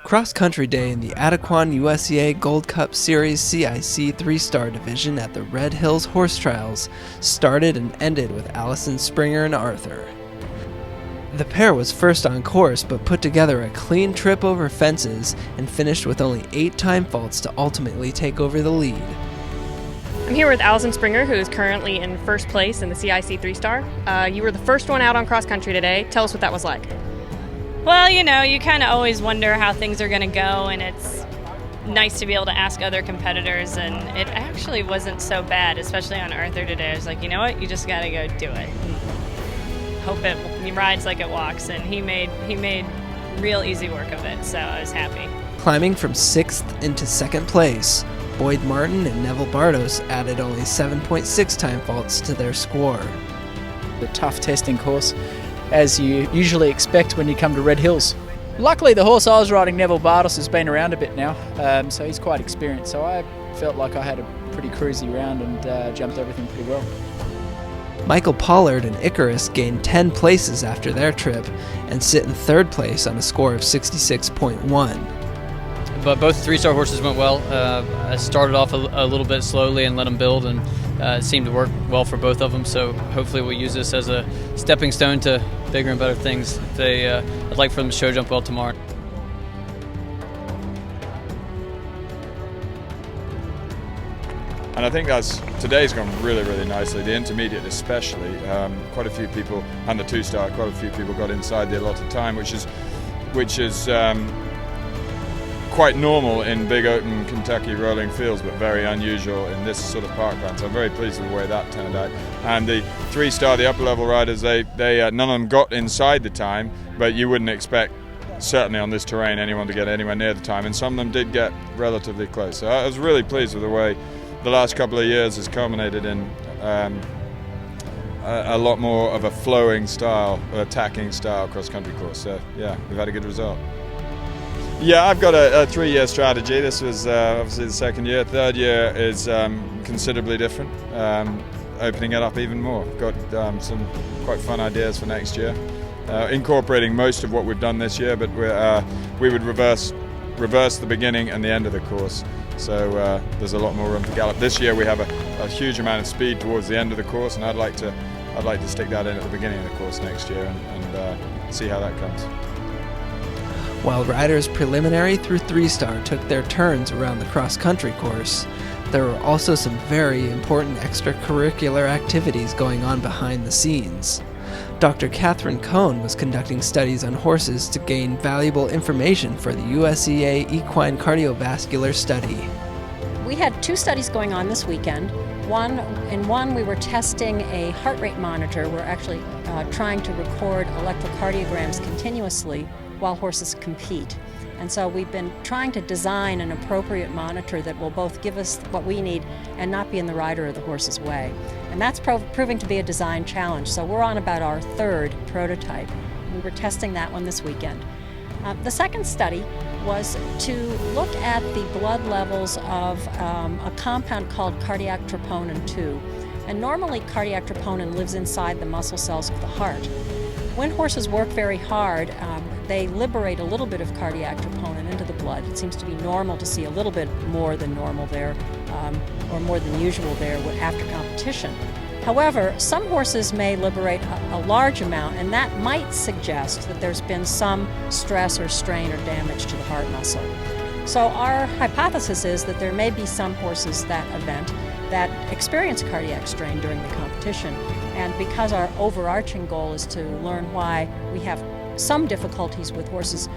Cross Country Day in the Adequan USEA Gold Cup Series CIC 3-Star Division at the Red Hills Horse Trials started and ended with Allison Springer and Arthur. The pair was first on course but put together a clean trip over fences and finished with only 8 time faults to ultimately take over the lead. I'm here with Allison Springer, who is currently in first place in the CIC 3-Star. You were the first one out on cross country today. Tell us what that was like. Well, you know, you kind of always wonder how things are going to go, and it's nice to be able to ask other competitors, and it actually wasn't so bad, especially on Arthur today. I was like, you know what, you just got to go do it. Hope he rides like it walks, and he made real easy work of it, so I was happy. Climbing from 6th into 2nd place, Martin and Neville Bardos added only 7.6 time faults to their score. A tough testing course, as you usually expect when you come to Red Hills. Luckily, the horse I was riding, Neville Bardos, has been around a bit now, so he's quite experienced. So I felt like I had a pretty cruisy round and jumped everything pretty well. Michael Pollard and Icarus gained 10 places after their trip and sit in 3rd place on a score of 66.1. But both 3-star horses went well. I started off a little bit slowly and let them build, and it seemed to work well for both of them. So hopefully we'll use this as a stepping stone to bigger and better things. I'd like for them to show jump well tomorrow. And I think today's gone really, really nicely. The intermediate especially, quite a few people, and the 2-star, quite a few people got inside the allotted time, which is quite normal in big open Kentucky rolling fields, but very unusual in this sort of parkland. So I'm very pleased with the way that turned out. And the 3-star, the upper level riders, they none of them got inside the time, but you wouldn't expect, certainly on this terrain, anyone to get anywhere near the time. And some of them did get relatively close. So I was really pleased with the way the last couple of years has culminated in a lot more of a flowing style, attacking style cross-country course. So yeah, we've had a good result. Yeah, I've got a 3-year strategy. This was obviously the 2nd year. 3rd year is considerably different, opening it up even more. Got some quite fun ideas for next year, incorporating most of what we've done this year, but we would reverse the beginning and the end of the course. So there's a lot more room for gallop. This year we have a huge amount of speed towards the end of the course, and I'd like to stick that in at the beginning of the course next year and see how that comes. While riders preliminary through 3-star took their turns around the cross-country course, there were also some very important extracurricular activities going on behind the scenes. Dr. Catherine Cohn was conducting studies on horses to gain valuable information for the USEA Equine Cardiovascular Study. We had 2 studies going on this weekend. In one we were testing a heart rate monitor. We're actually trying to record electrocardiograms continuously while horses compete. And so we've been trying to design an appropriate monitor that will both give us what we need and not be in the rider or the horse's way. And that's proving to be a design challenge. So we're on about our 3rd prototype. We were testing that one this weekend. The second study was to look at the blood levels of a compound called cardiac troponin 2. And normally cardiac troponin lives inside the muscle cells of the heart. When horses work very hard, they liberate a little bit of cardiac troponin into the blood. It seems to be normal to see a little bit more than normal there, or more than usual there after competition. However, some horses may liberate a large amount, and that might suggest that there's been some stress or strain or damage to the heart muscle. So our hypothesis is that there may be some horses that experience cardiac strain during the competition. And because our overarching goal is to learn why we have some difficulties with horses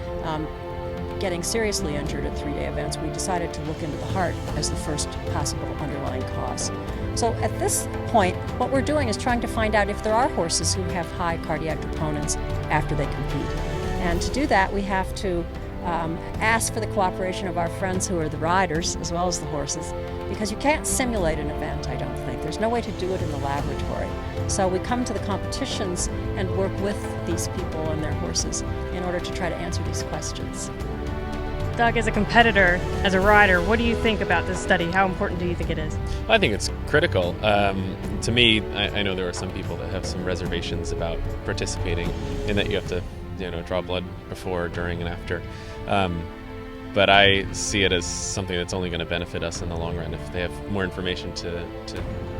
getting seriously injured at 3-day events, we decided to look into the heart as the first possible underlying cause. So at this point, what we're doing is trying to find out if there are horses who have high cardiac troponins after they compete. And to do that, we have to ask for the cooperation of our friends who are the riders as well as the horses, because you can't simulate an event, I don't think. There's no way to do it in the laboratory. So we come to the competitions and work with these people and their horses in order to try to answer these questions. Doug, as a competitor, as a rider, what do you think about this study? How important do you think it is? I think it's critical. To me, I know there are some people that have some reservations about participating in that you have to draw blood before, during, and after. but I see it as something that's only going to benefit us in the long run. If they have more information to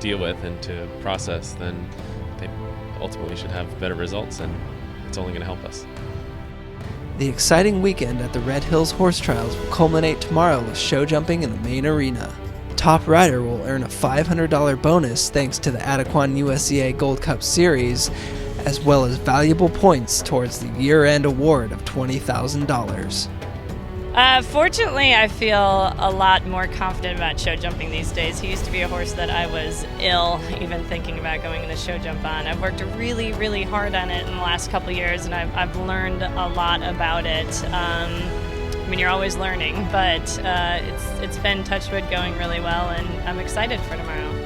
deal with and to process, then they ultimately should have better results, and it's only going to help us. The exciting weekend at the Red Hills Horse Trials will culminate tomorrow with show jumping in the main arena. Top rider will earn a $500 bonus thanks to the Adequan USEA Gold Cup Series, as well as valuable points towards the year-end award of $20,000. Fortunately, I feel a lot more confident about show jumping these days. He used to be a horse that I was ill even thinking about going into show jump on. I've worked really, really hard on it in the last couple of years, and I've learned a lot about it. I mean, you're always learning, but it's been, touch wood, going really well, and I'm excited for tomorrow.